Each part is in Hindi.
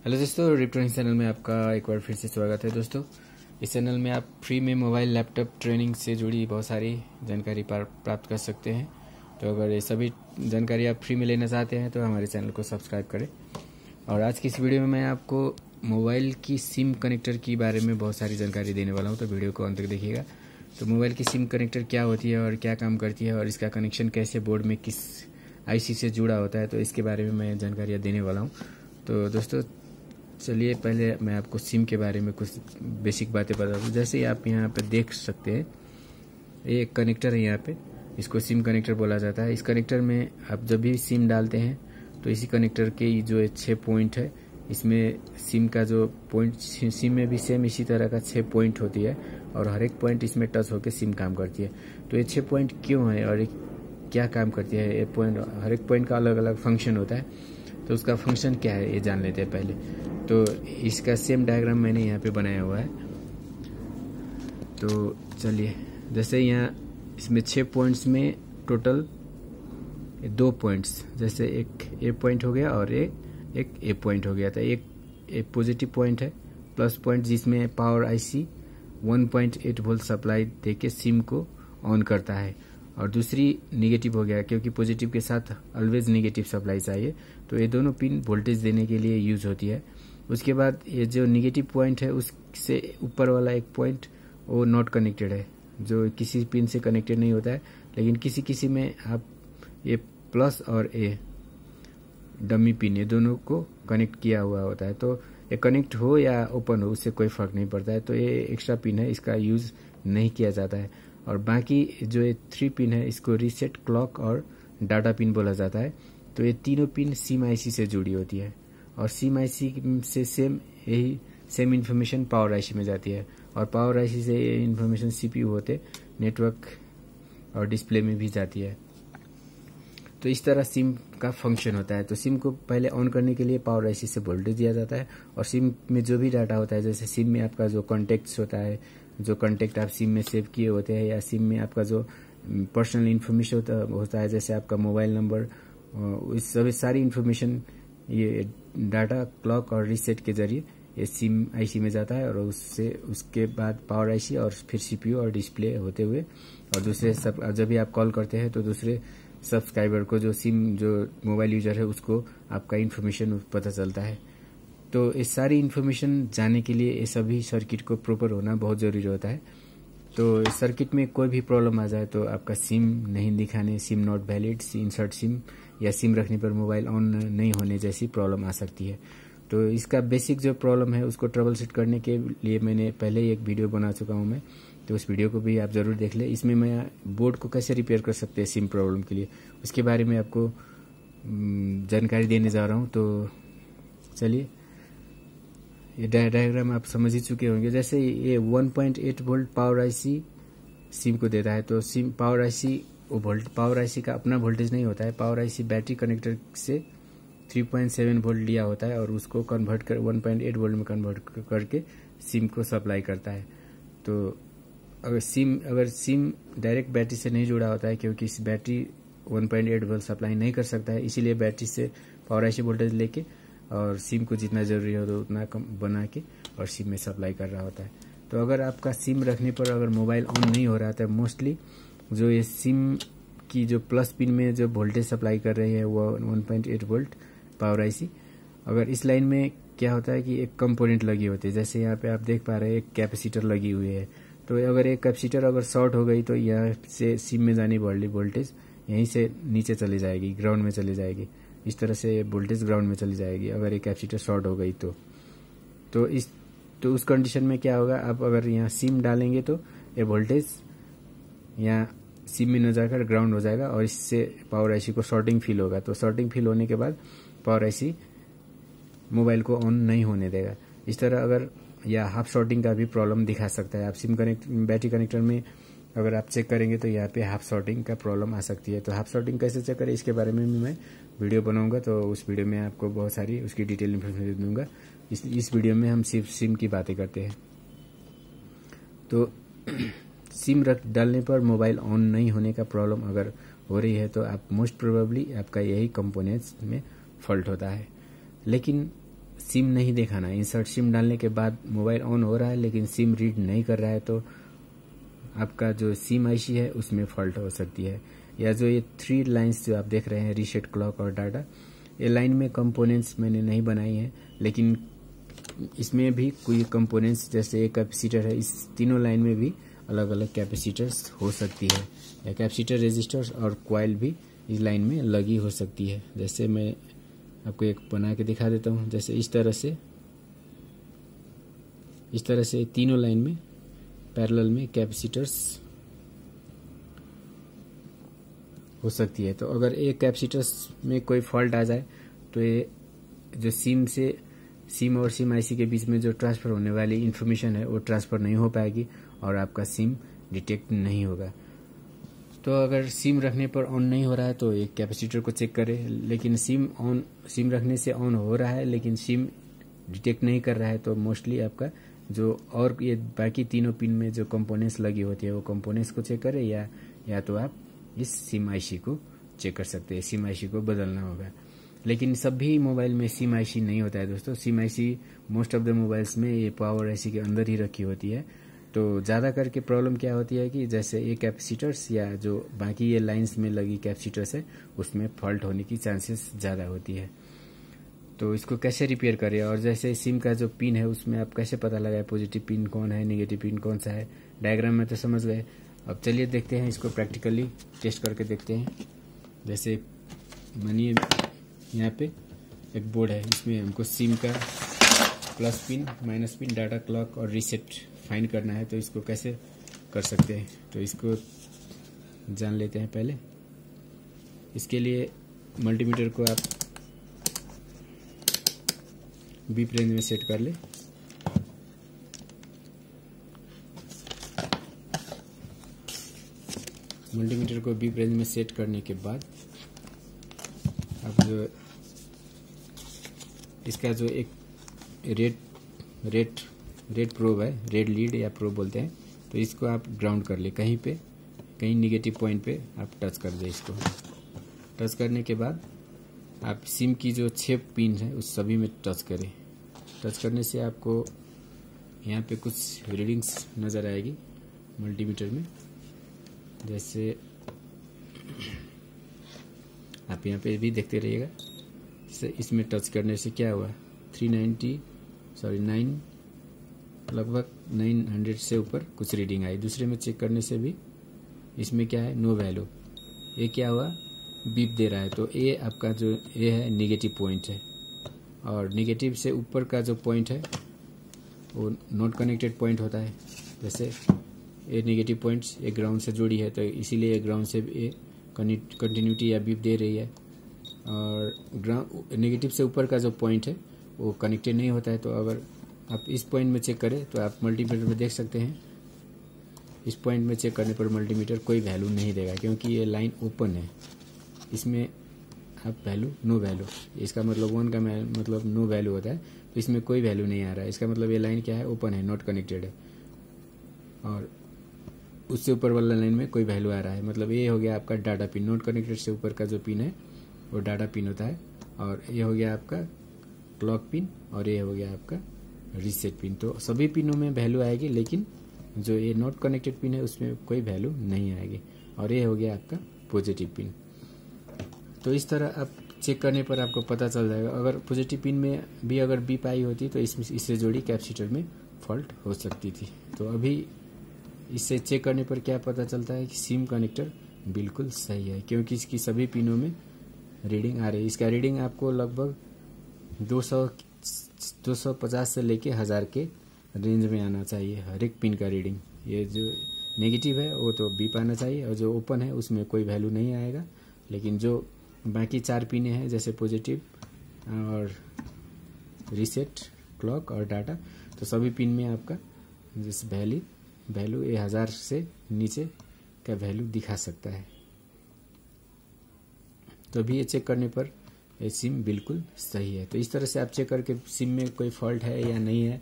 हेलो दोस्तों, रिप्टोनिक्स चैनल में आपका एक बार फिर से स्वागत है। दोस्तों, इस चैनल में आप फ्री में मोबाइल लैपटॉप ट्रेनिंग से जुड़ी बहुत सारी जानकारी प्राप्त कर सकते हैं। तो अगर ये सभी जानकारी आप फ्री में लेना चाहते हैं तो हमारे चैनल को सब्सक्राइब करें। और आज की इस वीडियो में मैं आपको मोबाइल की सिम कनेक्टर के बारे में बहुत सारी जानकारी देने वाला हूँ, तो वीडियो को अंत तक देखिएगा। तो मोबाइल की सिम कनेक्टर क्या होती है और क्या काम करती है और इसका कनेक्शन कैसे बोर्ड में किस आईसी से जुड़ा होता है, तो इसके बारे में मैं जानकारियाँ देने वाला हूँ। तो दोस्तों चलिए पहले मैं आपको सिम के बारे में कुछ बेसिक बातें बता दूँ। जैसे आप यहाँ पे देख सकते हैं, ये एक कनेक्टर है, यहाँ पे इसको सिम कनेक्टर बोला जाता है। इस कनेक्टर में आप जब भी सिम डालते हैं तो इसी कनेक्टर के जो 6 पॉइंट है, इसमें सिम का जो पॉइंट, सिम में भी सेम इसी तरह का 6 पॉइंट होती है और हर एक पॉइंट इसमें टच होकर सिम काम करती है। तो ये 6 पॉइंट क्यों है और क्या काम करती है, ये पॉइंट, हर एक पॉइंट का अलग अलग फंक्शन होता है। तो उसका फंक्शन क्या है ये जान लेते हैं पहले। तो इसका सेम डायग्राम मैंने यहाँ पे बनाया हुआ है। तो चलिए, जैसे यहाँ इसमें 6 पॉइंट्स में टोटल 2 पॉइंट्स, जैसे एक ए पॉइंट हो गया और एक ए पॉइंट हो गया। था एक पॉजिटिव पॉइंट है, प्लस पॉइंट, जिसमें पावर आईसी 1.8 वोल्ट सप्लाई देके सिम को ऑन करता है। और दूसरी निगेटिव हो गया, क्योंकि पॉजिटिव के साथ ऑलवेज निगेटिव सप्लाई चाहिए। तो ये दोनों पिन वोल्टेज देने के लिए यूज होती है। उसके बाद ये जो निगेटिव पॉइंट है उससे ऊपर वाला एक पॉइंट वो नॉट कनेक्टेड है, जो किसी पिन से कनेक्टेड नहीं होता है। लेकिन किसी किसी में आप ये प्लस और ए डमी पिन, ये दोनों को कनेक्ट किया हुआ होता है। तो ये कनेक्ट हो या ओपन हो उससे कोई फर्क नहीं पड़ता है। तो ये एक्स्ट्रा पिन है, इसका यूज नहीं किया जाता है। और बाकी जो ये 3 पिन है, इसको रीसेट, क्लॉक और डाटा पिन बोला जाता है। तो ये तीनों पिन सिम आईसी से जुड़ी होती है और सिम आईसी से सेम इन्फॉर्मेशन पावर आईसी में जाती है और पावर आईसी से ये इन्फॉर्मेशन सीपीयू होते नेटवर्क और डिस्प्ले में भी जाती है। तो इस तरह सिम का फंक्शन होता है। तो सिम को पहले ऑन करने के लिए पावर आईसी से वोल्टेज दिया जाता है और सिम में जो भी डाटा होता है, जैसे सिम में आपका जो कॉन्टेक्ट्स होता है, जो कॉन्टेक्ट आप सिम में सेव किए होते हैं, या सिम में आपका जो पर्सनल इन्फॉर्मेशन होता है, जैसे आपका मोबाइल नंबर, इस सभी सारी इन्फॉर्मेशन ये डाटा, क्लॉक और रीसेट के जरिए ये सिम आईसी में जाता है। और उसके बाद पावर आईसी और फिर सीपीयू और डिस्प्ले होते हुए और दूसरे सब, जब भी आप कॉल करते हैं तो दूसरे सब्सक्राइबर को, जो मोबाइल यूजर है, उसको आपका इन्फॉर्मेशन पता चलता है। तो इस सारी इन्फॉर्मेशन जाने के लिए ये सभी सर्किट को प्रॉपर होना बहुत ज़रूरी होता है। तो सर्किट में कोई भी प्रॉब्लम आ जाए तो आपका सिम नहीं दिखाने, SIM not valid, insert SIM, या सिम रखने पर मोबाइल ऑन नहीं होने जैसी प्रॉब्लम आ सकती है। तो इसका बेसिक जो प्रॉब्लम है उसको ट्रबल शूट करने के लिए मैंने पहले ही एक वीडियो बना चुका हूँ मैं, तो उस वीडियो को भी आप ज़रूर देख लें। इसमें मैं बोर्ड को कैसे रिपेयर कर सकते हैं सिम प्रॉब्लम के लिए, उसके बारे में आपको जानकारी देने जा रहा हूँ। तो चलिए, ये डायग्राम आप समझ ही चुके होंगे। जैसे ये 1.8 वोल्ट पावर आईसी सिम को देता है। तो सिम पावर आईसी का अपना वोल्टेज नहीं होता है। पावर आईसी बैटरी कनेक्टर से 3.7 वोल्ट लिया होता है और उसको कन्वर्ट कर 1.8 वोल्ट में कन्वर्ट करके सिम को सप्लाई करता है। तो अगर सिम डायरेक्ट बैटरी से नहीं जुड़ा होता है, क्योंकि इस बैटरी 1.8 वोल्ट सप्लाई नहीं कर सकता है, इसीलिए बैटरी से पावर आईसी वोल्टेज लेके और सिम को जितना ज़रूरी हो तो उतना कम बना के और सिम में सप्लाई कर रहा होता है। तो अगर आपका सिम रखने पर अगर मोबाइल ऑन नहीं हो रहा था, मोस्टली जो ये सिम की जो प्लस पिन में जो वोल्टेज सप्लाई कर रही है वो 1.8 वोल्ट पावर आईसी, अगर इस लाइन में क्या होता है कि एक कंपोनेंट लगी होती है, जैसे यहाँ पे आप देख पा रहे हैं एक कैपेसिटर लगी हुई है। तो अगर एक कैपेसिटर अगर शॉर्ट हो गई तो यहाँ से सिम में जानी वाली वोल्टेज यहीं से नीचे चली जाएगी, ग्राउंड में चली जाएगी। इस तरह से वोल्टेज ग्राउंड में चली जाएगी अगर एक कैपेसिटर शॉर्ट हो गई तो उस कंडीशन में क्या होगा, आप अगर यहाँ सिम डालेंगे तो ये वोल्टेज यहाँ सिम में न जाकर ग्राउंड हो जाएगा और इससे पावर आईसी को शॉर्टिंग फील होगा। तो शॉर्टिंग फील होने के बाद पावर आईसी मोबाइल को ऑन नहीं होने देगा। इस तरह अगर या हाफ शॉर्टिंग का भी प्रॉब्लम दिखा सकता है। आप सिम बैटरी कनेक्टर में अगर आप चेक करेंगे तो यहाँ पे हाफ शॉर्टिंग का प्रॉब्लम आ सकती है। तो हाफ शॉर्टिंग कैसे चेक करें इसके बारे में भी मैं वीडियो बनाऊंगा, तो उस वीडियो में आपको बहुत सारी उसकी डिटेल इन्फॉर्मेशन दूंगा। इस वीडियो में हम सिर्फ सिम की बातें करते हैं। तो सिम डालने पर मोबाइल ऑन नहीं होने का प्रॉब्लम अगर हो रही है तो आप मोस्ट प्रोबेबली आपका यही कंपोनेंट्स में फॉल्ट होता है। लेकिन सिम नहीं दिखाना है। इंसर्ट सिम डालने के बाद मोबाइल ऑन हो रहा है लेकिन सिम रीड नहीं कर रहा है तो आपका जो सिम आईसी है उसमें फॉल्ट हो सकती है। या जो ये 3 लाइंस जो आप देख रहे हैं, रीसेट, क्लॉक और डाटा, ये लाइन में कंपोनेंट्स मैंने नहीं बनाई हैं, लेकिन इसमें भी कोई कंपोनेंट्स जैसे एक कैपेसिटर है, इस तीनों लाइन में भी अलग अलग कैपेसिटर्स हो सकती है। या कैपेसिटर, रेजिस्टर्स और कॉइल भी इस लाइन में लगी हो सकती है। जैसे मैं आपको एक बना के दिखा देता हूँ। जैसे इस तरह से तीनों लाइन में पैरेलल में कैपेसिटर्स हो सकती है। तो अगर एक कैपेसिटर्स में कोई फॉल्ट आ जाए तो ये जो सिम और सिम आईसी के बीच में जो ट्रांसफ़र होने वाली इन्फॉर्मेशन है वो ट्रांसफ़र नहीं हो पाएगी और आपका सिम डिटेक्ट नहीं होगा। तो अगर सिम रखने पर ऑन नहीं हो रहा है तो एक कैपेसिटर को चेक करें, लेकिन सिम रखने से ऑन हो रहा है लेकिन सिम डिटेक्ट नहीं कर रहा है तो मोस्टली आपका जो और ये बाकी तीनों पिन में जो कंपोनेंट्स लगी होती है वो कंपोनेंट्स को चेक करें, या तो आप इस सिम आईसी को चेक कर सकते हैं। सिम आईसी को बदलना होगा, लेकिन सभी मोबाइल में सिम आईसी नहीं होता है दोस्तों। SIM IC most of the mobiles में ये पावर आईसी के अंदर ही रखी होती है। तो ज़्यादा करके प्रॉब्लम क्या होती है कि जैसे ये कैपेसिटर्स या जो बाकी ये लाइंस में लगी कैपेसिटर्स है उसमें फॉल्ट होने की चांसेस ज़्यादा होती है। तो इसको कैसे रिपेयर करें, और जैसे सिम का जो पिन है उसमें आप कैसे पता लगाए पॉजिटिव पिन कौन है, नेगेटिव पिन कौन सा है। डायग्राम में तो समझ गए, अब चलिए देखते हैं इसको प्रैक्टिकली टेस्ट करके देखते हैं। जैसे मानिए यहाँ पे एक बोर्ड है, इसमें हमको सिम का plus pin, minus pin, data, clock और रीसेट फाइंड करना है। तो इसको कैसे कर सकते हैं तो इसको जान लेते हैं पहले। इसके लिए मल्टीमीटर को आप बीप रेंज में सेट कर ले। मल्टीमीटर को बीप रेंज में सेट करने के बाद अब जो इसका जो एक रेड प्रोब है, रेड लीड या प्रोब बोलते हैं, तो इसको आप ग्राउंड कर ले। कहीं निगेटिव पॉइंट पे आप टच कर दे। इसको टच करने के बाद आप सिम की जो 6 पिन है उस सभी में टच करें। टच करने से आपको यहाँ पे कुछ रीडिंग्स नज़र आएगी मल्टीमीटर में। जैसे आप यहाँ पे भी देखते रहिएगा। इसमें टच करने से क्या हुआ, 9 लगभग 900 से ऊपर कुछ रीडिंग आई। दूसरे में चेक करने से भी इसमें क्या है, नो वैल्यू। ये क्या हुआ, बीप दे रहा है। तो ये आपका जो ये है नेगेटिव पॉइंट है, और नेगेटिव से ऊपर का जो पॉइंट है वो नॉट कनेक्टेड पॉइंट होता है। जैसे ये नेगेटिव पॉइंट्स ये ग्राउंड से जुड़ी है तो इसीलिए ग्राउंड से ये कंटिन्यूटी या बीप दे रही है। और नेगेटिव से ऊपर का जो पॉइंट है वो कनेक्टेड नहीं होता है। तो अगर आप इस पॉइंट में चेक करें तो आप मल्टीमीटर में देख सकते हैं, इस पॉइंट में चेक करने पर मल्टीमीटर कोई वैल्यू नहीं देगा क्योंकि ये लाइन ओपन है। इसमें आप वैल्यू, नो वैल्यू, इसका मतलब 1 का मतलब नो वैल्यू होता है। तो इसमें कोई वैल्यू नहीं आ रहा है, इसका मतलब ये लाइन क्या है, ओपन है, नॉट कनेक्टेड है। और उससे ऊपर वाला लाइन में कोई वैल्यू आ रहा है, मतलब ये हो गया आपका डाटा पिन। नॉट कनेक्टेड से ऊपर का जो पिन है वो डाटा पिन होता है, और ये हो गया आपका क्लॉक पिन, और ये हो गया आपका रीसेट पिन। तो सभी पिनों में वैल्यू आएगी, लेकिन जो ये नॉट कनेक्टेड पिन है उसमें कोई वैल्यू नहीं आएगी। और ये हो गया आपका पॉजिटिव पिन। तो इस तरह आप चेक करने पर आपको पता चल जाएगा। अगर पॉजिटिव पिन में भी अगर बीप आई होती तो इससे जुड़ी कैपेसिटर में फॉल्ट हो सकती थी। तो अभी इससे चेक करने पर क्या पता चलता है कि सिम कनेक्टर बिल्कुल सही है, क्योंकि इसकी सभी पिनों में रीडिंग आ रही है। इसका रीडिंग आपको लगभग 250 से लेके 1000 के रेंज में आना चाहिए हर एक पिन का रीडिंग। ये जो नेगेटिव है वो तो बीप आना चाहिए, और जो ओपन है उसमें कोई वैल्यू नहीं आएगा। लेकिन जो बाकी 4 पिने हैं जैसे पॉजिटिव और रीसेट, क्लॉक और डाटा, तो सभी पिन में आपका जिस वैल्यू ये 1000 से नीचे का वैल्यू दिखा सकता है। तो भी ये चेक करने पर ये सिम बिल्कुल सही है। तो इस तरह से आप चेक करके सिम में कोई फॉल्ट है या नहीं है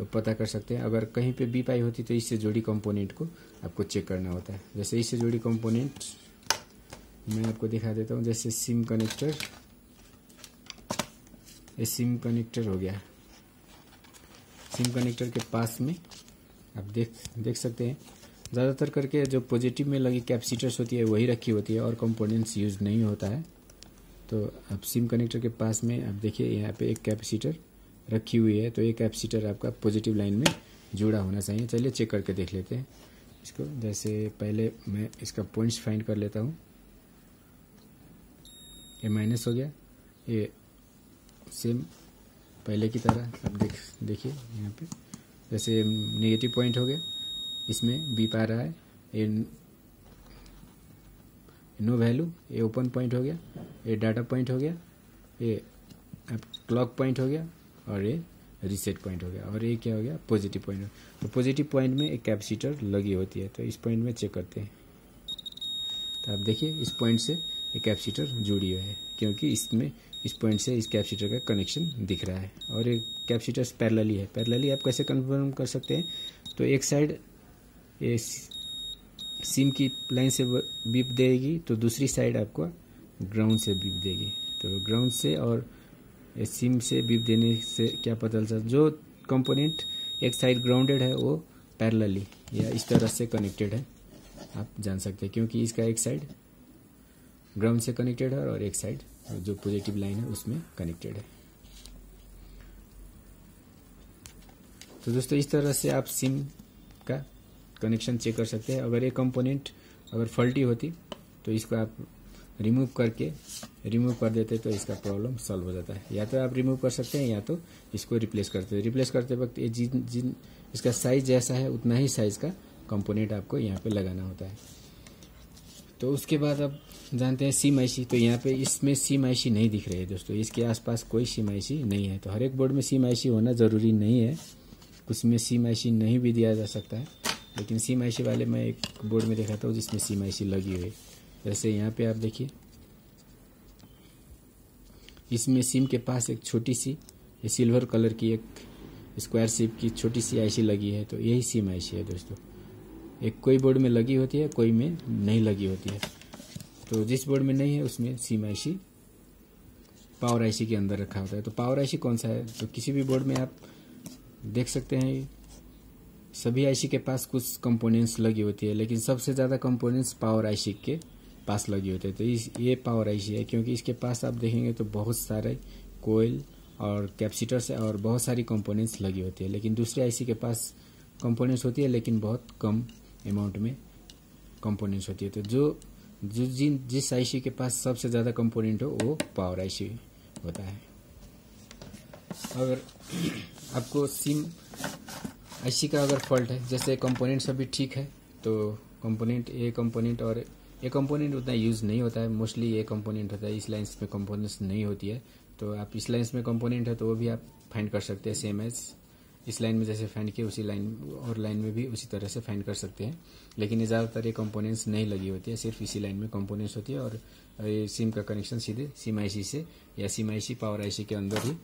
पता कर सकते हैं। अगर कहीं पे बीप आई होती तो इससे जुड़ी कंपोनेंट को आपको चेक करना होता है। जैसे इससे जुड़ी कंपोनेंट मैं आपको दिखा देता हूँ। जैसे सिम कनेक्टर, ये सिम कनेक्टर हो गया। सिम कनेक्टर के पास में आप देख सकते हैं ज़्यादातर करके जो पॉजिटिव में लगी कैपेसिटर्स होती है वही रखी होती है और कंपोनेंट्स यूज नहीं होता है। तो अब सिम कनेक्टर के पास में आप देखिए यहाँ पे एक कैपेसिटर रखी हुई है, तो ये कैपेसिटर आपका पॉजिटिव लाइन में जुड़ा होना चाहिए। चलिए चेक करके देख लेते हैं इसको। जैसे पहले मैं इसका पॉइंट्स फाइंड कर लेता हूँ। ये माइनस हो गया, ये सेम पहले की तरह। अब देखिए यहाँ पे जैसे नेगेटिव पॉइंट हो गया, इसमें बीप आ रहा है, ये नो वैल्यू, ये ओपन पॉइंट हो गया, ये डाटा पॉइंट हो गया, ये अब क्लॉक पॉइंट हो गया और ये रीसेट पॉइंट हो गया, और ये क्या हो गया पॉजिटिव पॉइंट। तो पॉजिटिव पॉइंट में एक कैपेसिटर लगी होती है। तो इस पॉइंट में चेक करते हैं, तो आप देखिए इस पॉइंट से एक कैपेसिटर जुड़ी हुई है, क्योंकि इसमें इस पॉइंट से इस कैपेसिटर का कनेक्शन दिख रहा है। और ये कैपेसिटर पैरेलली है। पैरेलली आप कैसे कन्फर्म कर सकते हैं, तो एक साइड ये सिम की लाइन से बीप देगी, तो दूसरी साइड आपको ग्राउंड से बीप देगी। तो ग्राउंड से और सिम से बीप देने से क्या पता चलता है, जो कंपोनेंट एक साइड ग्राउंडेड है वो पैरेलली या इस तरह से कनेक्टेड है, आप जान सकते हैं, क्योंकि इसका एक साइड ग्राउंड से कनेक्टेड है और एक साइड जो पॉजिटिव लाइन है उसमें कनेक्टेड है। तो दोस्तों इस तरह से आप सिम का कनेक्शन चेक कर सकते हैं। अगर ये कंपोनेंट अगर फॉल्टी होती तो इसको आप रिमूव कर देते तो इसका प्रॉब्लम सॉल्व हो जाता है। या तो आप रिमूव कर सकते हैं या तो इसको रिप्लेस करते हैं। रिप्लेस करते वक्त ये जिन इसका साइज जैसा है उतना ही साइज का कंपोनेंट आपको यहाँ पे लगाना होता है। तो उसके बाद आप जानते हैं सिम आईसी। तो यहाँ पे इसमें सिम आईसी नहीं दिख रही है दोस्तों, इसके आसपास कोई सिम आईसी नहीं है। तो हर एक बोर्ड में सिम आईसी होना ज़रूरी नहीं है, कुछ में सिम आईसी नहीं भी दिया जा सकता है, लेकिन सिम आईसी वाले मैं एक बोर्ड में दिखाता हूँ जिसमें सिम आईसी लगी हुई है। जैसे यहाँ पे आप देखिए इसमें सिम के पास एक छोटी सी सिल्वर कलर की एक स्क्वायर शेप की छोटी सी आईसी लगी है, तो यही सिम आईसी है दोस्तों। एक कोई बोर्ड में लगी होती है, कोई में नहीं लगी होती है। तो जिस बोर्ड में नहीं है उसमें सिम आईसी पावर आईसी के अंदर रखा होता है। तो पावर आईसी कौन सा है, तो किसी भी बोर्ड में आप देख सकते हैं सभी आईसी के पास कुछ कंपोनेंट्स लगी होती है, लेकिन सबसे ज़्यादा कंपोनेंट्स पावर आईसी के पास लगी होते हैं। तो ये पावर आईसी है, क्योंकि इसके पास आप देखेंगे तो बहुत सारे कोयल और कैपेसिटर्स और बहुत सारी कंपोनेंट्स लगी होती है। लेकिन दूसरे आईसी के पास कंपोनेंट्स होती है लेकिन बहुत कम अमाउंट में कंपोनेंट्स होती है। तो जिस आईसी के पास सबसे ज़्यादा कंपोनेंट हो वो पावर आईसी होता है। अगर आपको सिम आईसी का अगर फॉल्ट है, जैसे कंपोनेंट सभी ठीक है, तो ये कंपोनेंट उतना यूज़ नहीं होता है, मोस्टली ये कंपोनेंट होता है, इस लाइन्स में कंपोनेंट्स नहीं होती है। तो आप इस लाइन्स में कंपोनेंट है तो वो भी आप फाइंड कर सकते हैं, सेम एज इस लाइन में जैसे फाइंड किया उसी लाइन और लाइन में भी उसी तरह से फाइंड कर सकते हैं। लेकिन ये ज़्यादातर ये कंपोनेंट्स नहीं लगी होती है, सिर्फ इसी लाइन में कंपोनेंट्स होती है। और ये सिम का कनेक्शन सीधे सिम आईसी से या सिम आईसी पावर आईसी के अंदर ही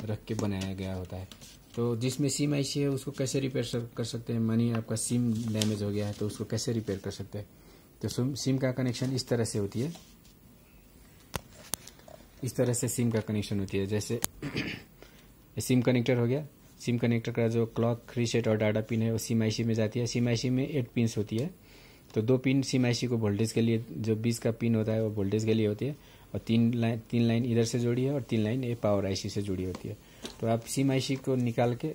रख के बनाया गया होता है। तो जिसमें सिम आईसी है उसको कैसे रिपेयर कर सकते हैं, मानिए आपका सिम डैमेज हो गया है तो उसको कैसे रिपेयर कर सकते हैं। तो सिम का कनेक्शन इस तरह से होती है, इस तरह से सिम का कनेक्शन होती है। जैसे सिम कनेक्टर हो गया, सिम कनेक्टर का जो क्लॉक रीसेट और डाटा पिन है वो सिम आईसी में जाती है। सिम आईसी में 8 पिन्स होती है, तो 2 पिन सिम आईसी को वोल्टेज के लिए, जो 20 का पिन होता है वो वोल्टेज के लिए होती है, और 3 लाइन इधर से जुड़ी है और 3 लाइन ये पावर आईसी से जुड़ी होती है। तो आप सिम आईसी को निकाल के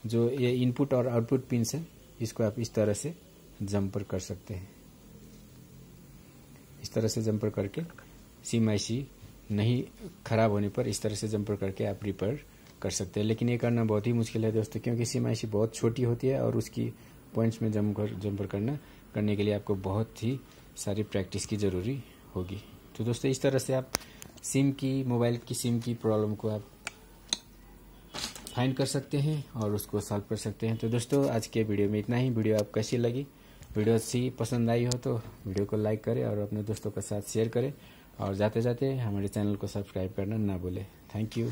जो ये इनपुट और आउटपुट पिन्स है इसको आप इस तरह से जंपर कर सकते हैं। इस तरह से जंपर करके सिम आईसी नहीं खराब होने पर इस तरह से जंपर करके आप रिपेयर कर सकते हैं। लेकिन ये करना बहुत ही मुश्किल है दोस्तों, क्योंकि सिम आईसी बहुत छोटी होती है और उसकी पॉइंट्स में जंपर करने के लिए आपको बहुत ही सारी प्रैक्टिस की ज़रूरी होगी। तो दोस्तों इस तरह से आप मोबाइल की सिम की प्रॉब्लम को आप फाइंड कर सकते हैं और उसको सॉल्व कर सकते हैं। तो दोस्तों आज के वीडियो में इतना ही। वीडियो आप कैसी लगी, वीडियो अच्छी पसंद आई हो तो वीडियो को लाइक करें और अपने दोस्तों के साथ शेयर करें, और जाते जाते हमारे चैनल को सब्सक्राइब करना ना भूलें। Thank you.